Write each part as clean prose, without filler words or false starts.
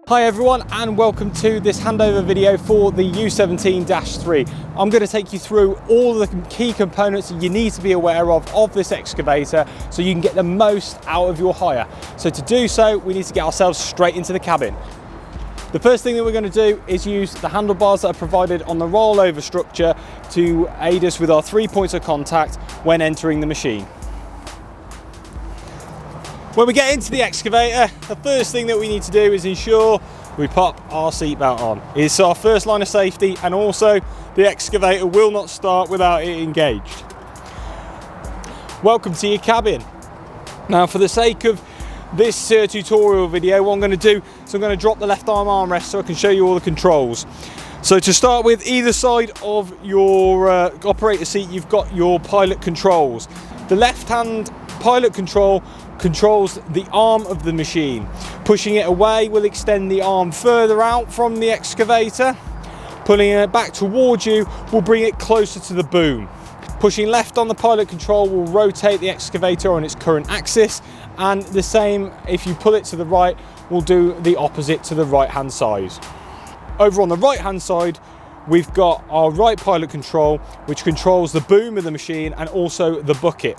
Hi everyone, and welcome to this handover video for the U17-3. I'm going to take you through all the key components that you need to be aware of this excavator so you can get the most out of your hire. So to do so, we need to get ourselves straight into the cabin. The first thing that we're going to do is use the handlebars that are provided on the rollover structure to aid us with our 3 points of contact when entering the machine. When we get into the excavator, the first thing that we need to do is ensure we pop our seatbelt on. It's our first line of safety, and also the excavator will not start without it engaged. Welcome to your cabin. Now, for the sake of this tutorial video, what I'm going to do is I'm going to drop the left arm armrest so I can show you all the controls. So to start with, either side of your operator seat, you've got your pilot controls. The left hand pilot control controls the arm of the machine. Pushing it away will extend the arm further out from the excavator. Pulling it back towards you will bring it closer to the boom. Pushing left on the pilot control will rotate the excavator on its current axis, and the same if you pull it to the right will do the opposite to the right hand side. Over on the right hand side, we've got our right pilot control, which controls the boom of the machine and also the bucket.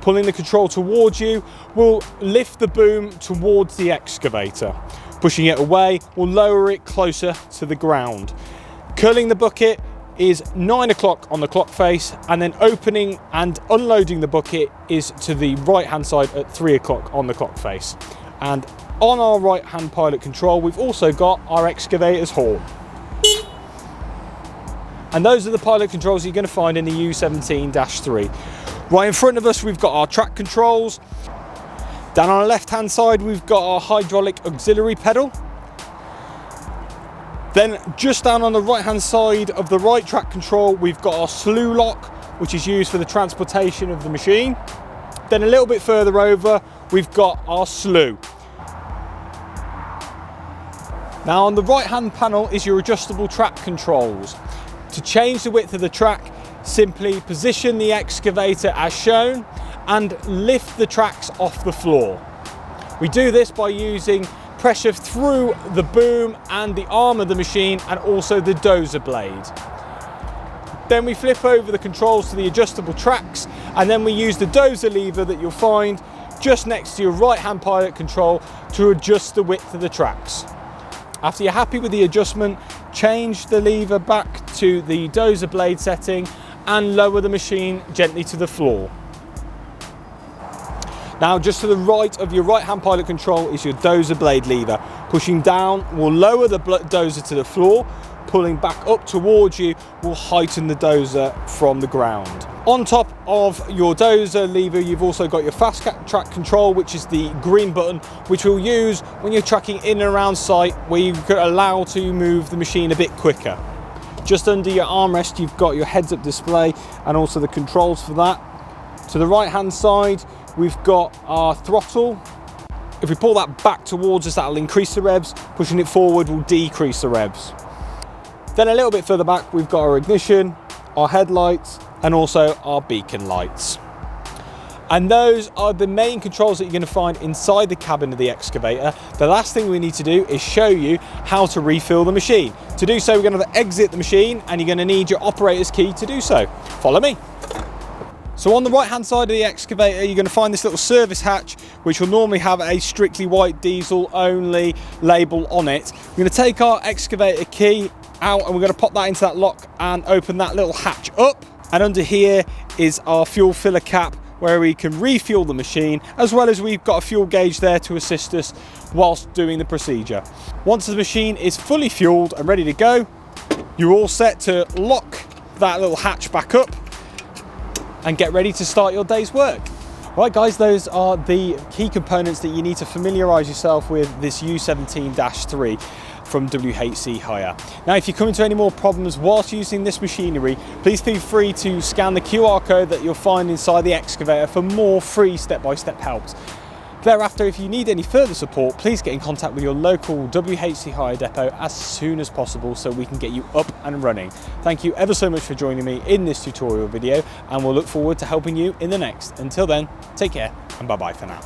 Pulling the control towards you will lift the boom towards the excavator. Pushing it away will lower it closer to the ground. Curling the bucket is 9 o'clock on the clock face, and then opening and unloading the bucket is to the right hand side at 3 o'clock on the clock face. And on our right hand pilot control, we've also got our excavator's horn. And those are the pilot controls you're going to find in the U17-3. Right in front of us, we've got our track controls. Down on the left hand side, we've got our hydraulic auxiliary pedal. Then just down on the right hand side of the right track control, we've got our slew lock, which is used for the transportation of the machine. Then a little bit further over, we've got our slew. Now on the right hand panel is your adjustable track controls. To change the width of the track, simply position the excavator as shown and lift the tracks off the floor. We do this by using pressure through the boom and the arm of the machine, and also the dozer blade. Then we flip over the controls to the adjustable tracks, and then we use the dozer lever that you'll find just next to your right hand pilot control to adjust the width of the tracks. After you're happy with the adjustment, change the lever back to the dozer blade setting and lower the machine gently to the floor. Now, just to the right of your right hand pilot control is your dozer blade lever. Pushing down will lower the dozer to the floor. Pulling back up towards you will heighten the dozer from the ground. On top of your dozer lever, you've also got your fast track control, which is the green button, which we'll use when you're tracking in and around site, where you can allow to move the machine a bit quicker. Just under your armrest, you've got your heads-up display and also the controls for that. To the right-hand side, we've got our throttle. If we pull that back towards us, that'll increase the revs. Pushing it forward will decrease the revs. Then a little bit further back, we've got our ignition, our headlights, and also our beacon lights. And those are the main controls that you're going to find inside the cabin of the excavator. The last thing we need to do is show you how to refill the machine. To do so, we're going to exit the machine, and you're going to need your operator's key to do so. Follow me. So on the right hand side of the excavator, you're going to find this little service hatch, which will normally have a strictly white diesel only label on it. We're going to take our excavator key out, and we're going to pop that into that lock and open that little hatch up. And under here is our fuel filler cap, where we can refuel the machine, as well as we've got a fuel gauge there to assist us whilst doing the procedure. Once the machine is fully fueled and ready to go, you're all set to lock that little hatch back up and get ready to start your day's work. Right guys, those are the key components that you need to familiarise yourself with this U17-3 from WHC Hire. Now, if you come into any more problems whilst using this machinery, please feel free to scan the QR code that you'll find inside the excavator for more free step-by-step helps. Thereafter, if you need any further support, please get in contact with your local WHC Hire depot as soon as possible so we can get you up and running. Thank you ever so much for joining me in this tutorial video, and we'll look forward to helping you in the next. Until then, take care and bye-bye for now.